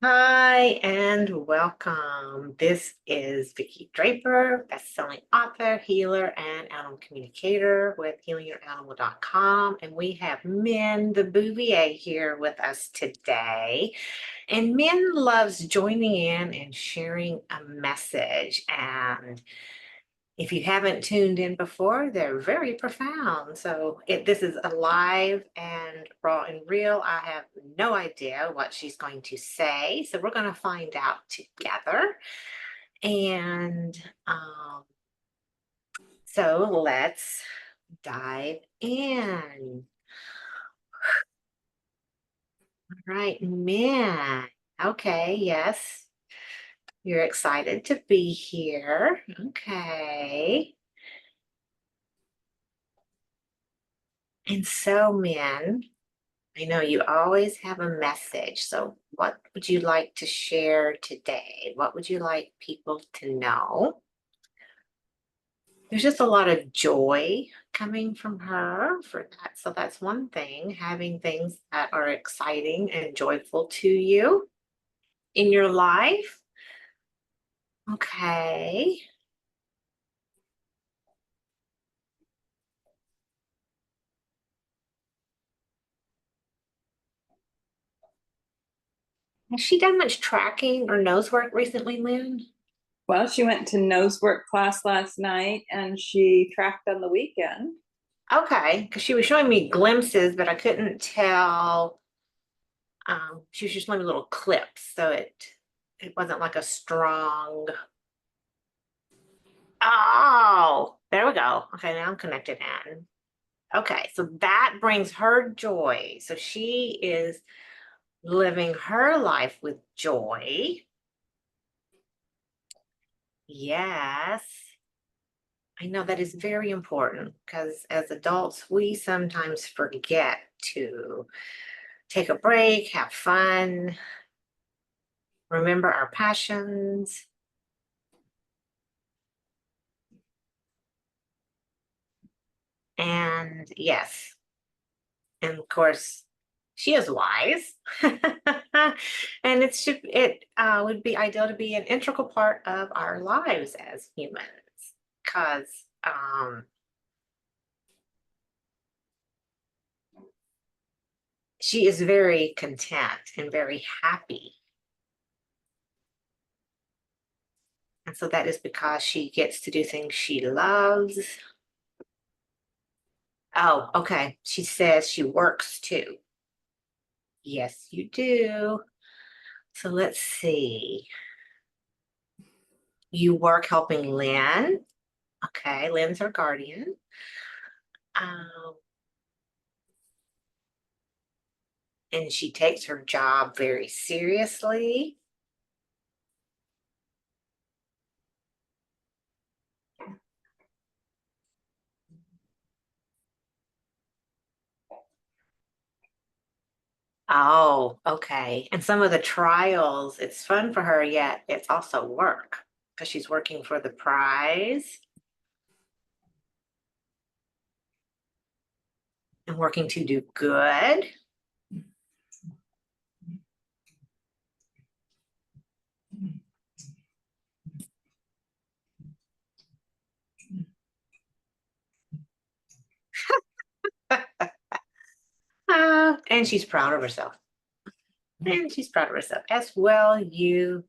Hi and welcome. This is Vicki Draper, best-selling author, healer, and animal communicator with healingyouranimal.com. And we have Min the Bouvier here with us today. And Min loves joining in and sharing a message. And if you haven't tuned in before, they're very profound. So this is alive and raw and real. I have no idea what she's going to say. So we're going to find out together. And so let's dive in. All right, man. Okay, yes. You're excited to be here. Okay. And so, men, I know you always have a message. So, what would you like to share today? What would you like people to know? There's just a lot of joy coming from her for that. So, that's one thing, having things that are exciting and joyful to you in your life. Okay. Has she done much tracking or nose work recently, Lynn? Well, she went to nose work class last night and she tracked on the weekend. Okay, because she was showing me glimpses, but I couldn't tell. She was just showing me little clips, so it wasn't like a strong. Oh, there we go. Okay, now I'm connected in. Okay, so that brings her joy. So she is living her life with joy. Yes. I know that is very important because as adults, we sometimes forget to take a break, have fun, remember our passions. And yes, and of course, she is wise. And it would be ideal to be an integral part of our lives as humans because she is very content and very happy. And so that is because she gets to do things she loves. Oh, okay. She says she works too. Yes, you do. So let's see. You work helping Lynn. Okay, Lynn's her guardian. Um, and she takes her job very seriously. Oh, okay. And some of the trials, it's fun for her, yet it's also work because she's working for the prize and working to do good. And she's proud of herself. And she's proud of herself as well. You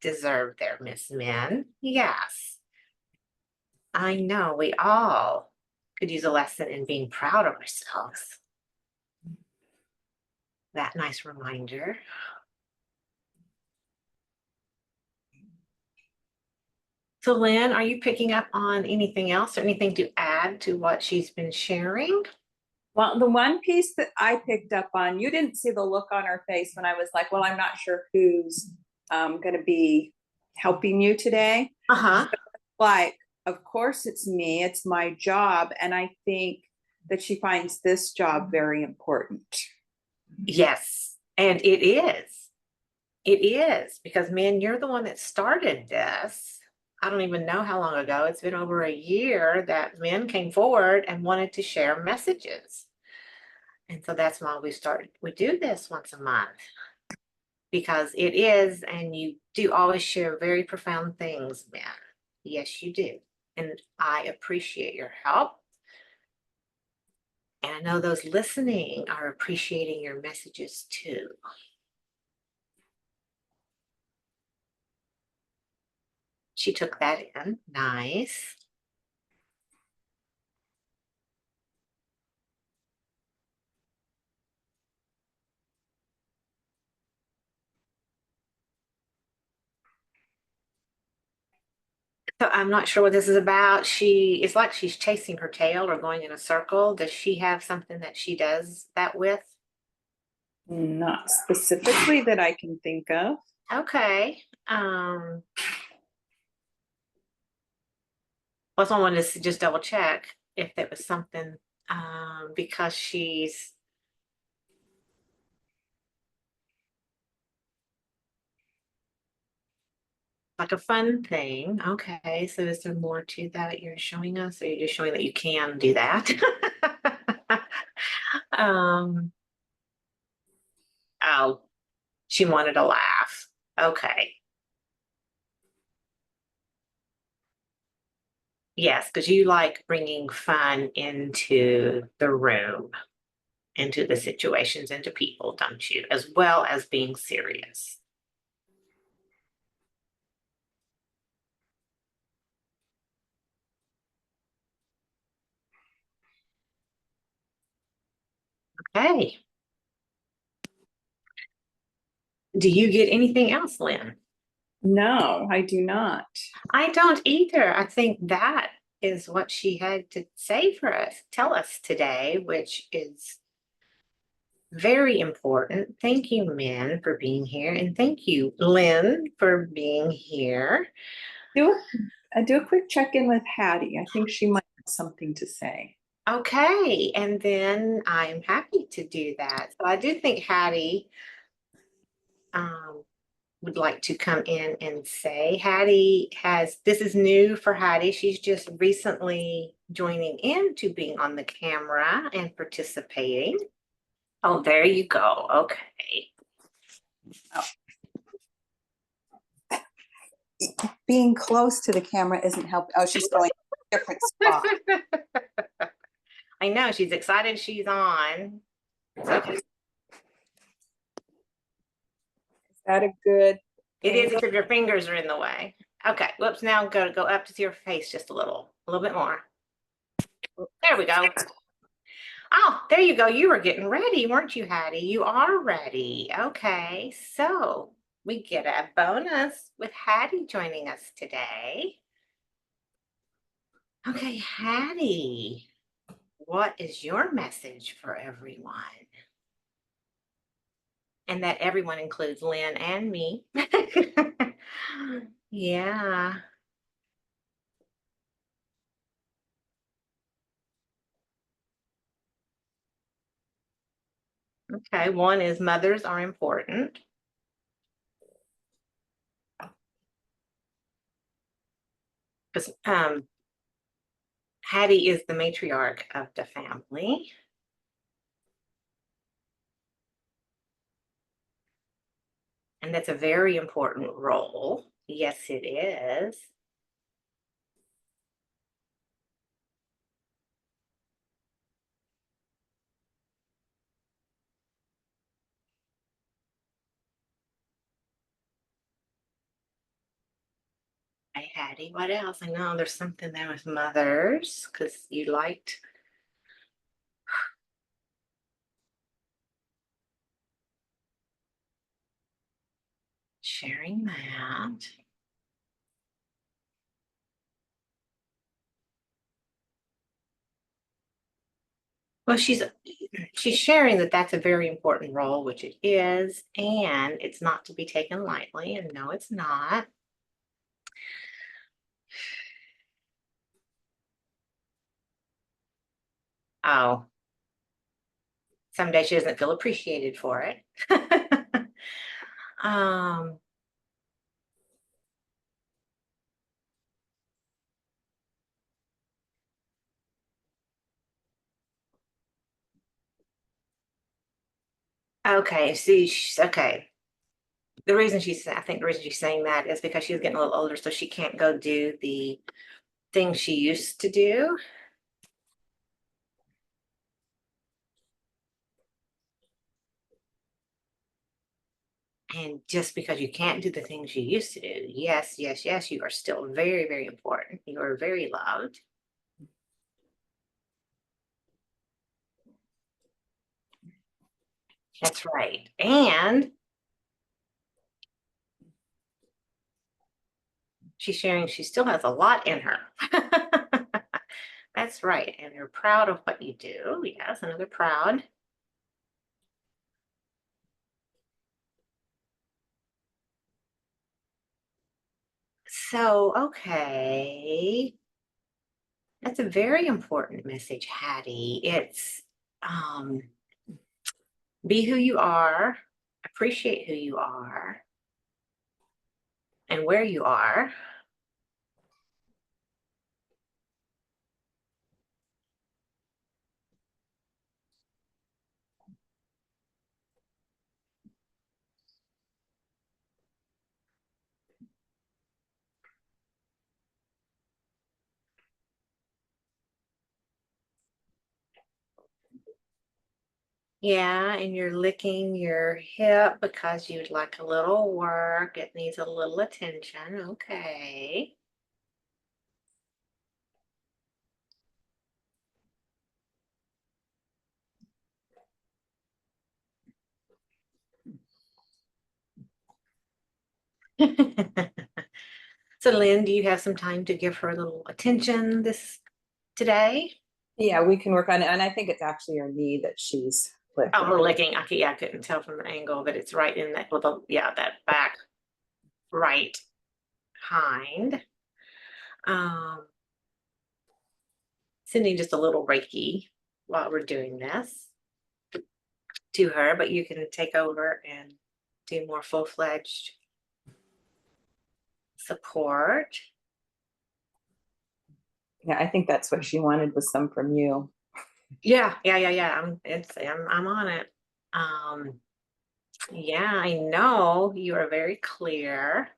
deserve there, Miss Min. Yes, I know we all could use a lesson in being proud of ourselves. That nice reminder. So, Lynn, are you picking up on anything else or anything to add to what she's been sharing? Well, the one piece that I picked up on, you didn't see the look on her face when I was like, well, I'm not sure who's going to be helping you today. Uh-huh. Like, of course, it's me, it's my job. And I think that she finds this job very important. Yes, and it is. It is because, man, you're the one that started this. I don't even know how long ago. It's been over a year that men came forward and wanted to share messages. And so that's why we do this once a month. Because it is, and you do always share very profound things, man. Yes, you do. And I appreciate your help. And I know those listening are appreciating your messages too. She took that in. Nice. So I'm not sure what this is about. It's like she's chasing her tail or going in a circle. Does she have something that she does that with? Not specifically that I can think of. Okay. Plus I wanted to just double check if that was something, because she's like a fun thing. Okay, so is there more to that you're showing us, or you're just showing that you can do that? Um, oh, she wanted to laugh. Okay. Yes, because you like bringing fun into the room, into the situations, into people, don't you? As well as being serious. Okay. Do you get anything else, Lynn? No, I do not. I don't either. I think that is what she had to say for us, tell us today, which is very important. Thank you, Min, for being here. And thank you, Lynn, for being here. Do a quick check-in with Hattie. I think she might have something to say. Okay. And then I'm happy to do that. So I do think Hattie um, would like to come in and say, this is new for Hattie. She's just recently joining into being on the camera and participating. Oh, there you go. Okay. Being close to the camera isn't helping. Oh, she's going to a different spot. I know she's excited she's on. Okay. Is that a good It is, angle? except your fingers are in the way. Okay, whoops, now go up to your face just a little bit more. There we go. Oh, there you go. You were getting ready, weren't you, Hattie? You are ready. Okay, so we get a bonus with Hattie joining us today. Okay, Hattie, what is your message for everyone? And that everyone includes Lynn and me. Yeah. Okay, one is mothers are important. Because Hattie is the matriarch of the family. And that's a very important role. Yes, it is. Hey, Hattie, what else? I know there's something there with mothers because you liked sharing that. Well, she's sharing that that's a very important role, which it is, and it's not to be taken lightly. And no, it's not. Oh, someday she doesn't feel appreciated for it. um, Okay, see, okay. I think the reason she's saying that is because she's getting a little older, so she can't go do the things she used to do. And just because you can't do the things you used to do, yes, yes, yes, you are still very, very important. You are very loved. That's right. And she's sharing she still has a lot in her. That's right. And you're proud of what you do. Yes, another proud. So, okay. That's a very important message, Hattie. It's um, be who you are, appreciate who you are and where you are. Yeah, and you're licking your hip because you'd like a little work. It needs a little attention. Okay. So, Lynn, do you have some time to give her a little attention this today? Yeah, we can work on it. And I think it's actually her knee that she's Oh, her lifting. licking. Yeah, I couldn't tell from the angle, but it's right in that little, yeah, that back right hind. Um, Sending just a little Reiki while we're doing this to her, but you can take over and do more full-fledged support. Yeah, I think that's what she wanted was some from you. Yeah, yeah, yeah, yeah. I'm on it. Yeah, I know you are very clear.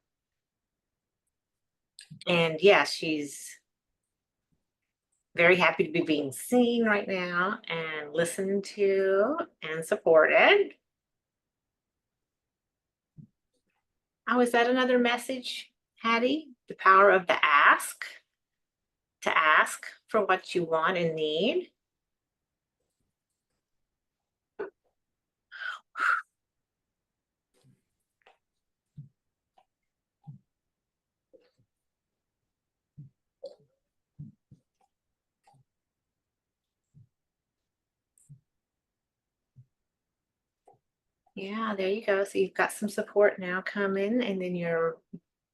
And yeah, she's very happy to be being seen right now and listened to and supported. Oh, is that another message, Hattie? The power of the ask, to ask for what you want and need. Yeah, there you go. So you've got some support now coming, and then your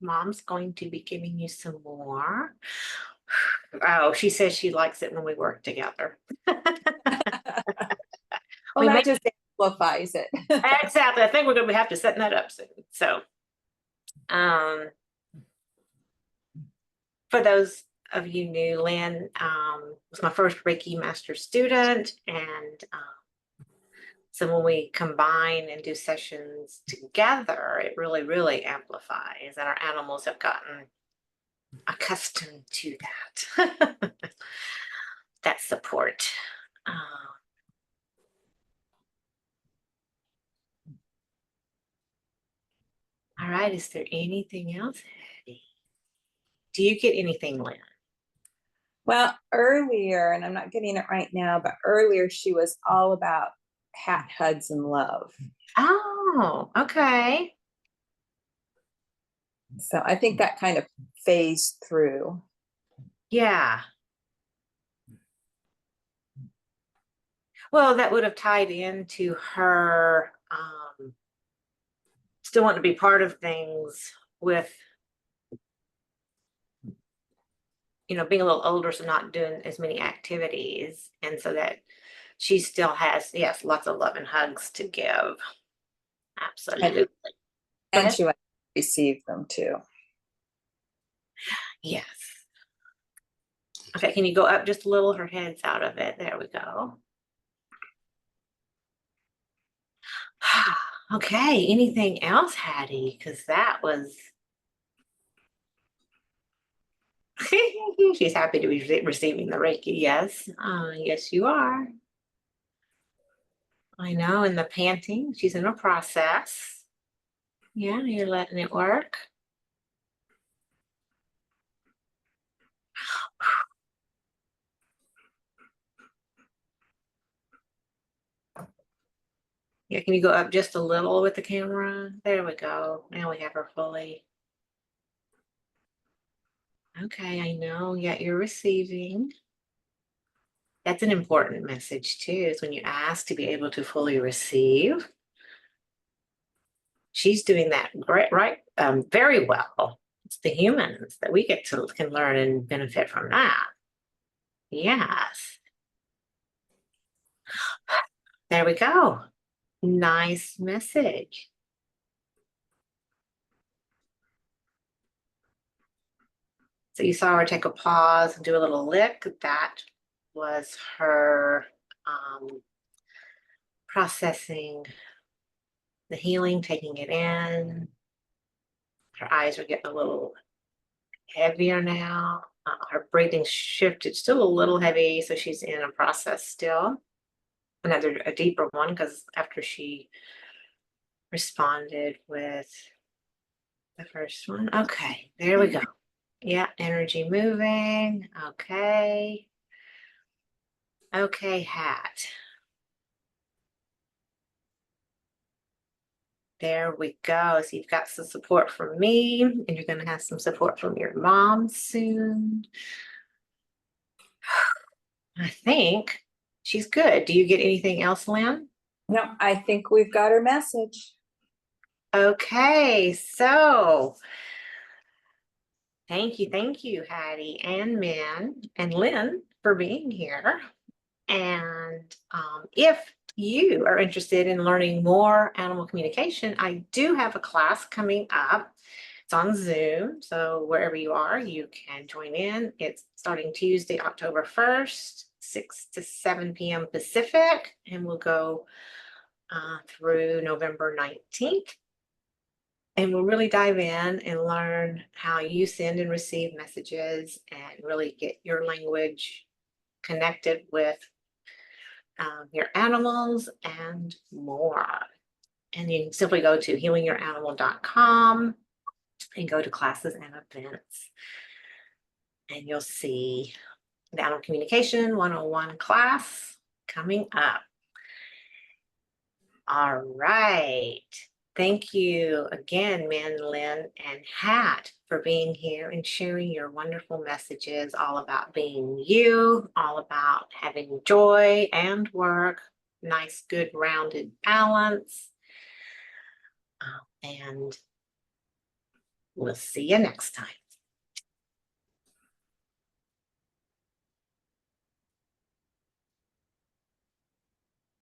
mom's going to be giving you some more. Oh, she says she likes it when we work together. Well, We may that just amplifies it. exactly. I think we're going to have to set that up soon. So, um, for those of you new, Lynn was my first Reiki master student, and so when we combine and do sessions together, it really, really amplifies, and our animals have gotten accustomed to that. That support. All right, is there anything else, Hattie? Do you get anything, Lynn? Well, earlier, and I'm not getting it right now, but earlier she was all about hat hugs and love. Oh, okay. So I think that kind of phased through. Yeah. Well, that would have tied into her still wanting to be part of things with, being a little older, so not doing as many activities. And so that she still has, yes, lots of love and hugs to give. Absolutely. And, Go and ahead. she would receive them too. Yes. Okay, can you go up just a little? Her head's out of it. There we go. Okay, anything else, Hattie? Because that was. She's happy to be receiving the Reiki. Yes, yes, you are. I know. And the panting, she's in a process. Yeah, you're letting it work. Yeah, can you go up just a little with the camera? There we go. Now we have her fully. Okay, I know. Yeah, you're receiving. That's an important message too, is when you ask to be able to fully receive. She's doing that great, right? Very well. It's the humans that we get to can learn and benefit from that. Yes. There we go. Nice message. So you saw her take a pause and do a little lick. That was her processing the healing, taking it in. Her eyes are getting a little heavier now. Her breathing shifted, still a little heavy, so she's in a process still. A deeper one, because after she responded with the first one. Okay, there we go. Yeah, energy moving. Okay. Okay, hat. There we go. So you've got some support from me, and you're going to have some support from your mom soon. I think she's good. Do you get anything else, Lynn? No, I think we've got her message. Okay, so thank you, Hattie and Min and Lynn for being here. And if you are interested in learning more animal communication, I do have a class coming up. It's on Zoom, so wherever you are, you can join in. It's starting Tuesday, October 1st, 6 to 7 p.m. Pacific, and we'll go through November 19th. And we'll really dive in and learn how you send and receive messages and really get your language connected with your animals and more. And you can simply go to healingyouranimal.com and go to classes and events. And you'll see the Animal Communication 101 class coming up. All right. Thank you again, Min, Lynn, and Hat for being here and sharing your wonderful messages all about being you, all about having joy and work, nice, good, rounded balance. And we'll see you next time.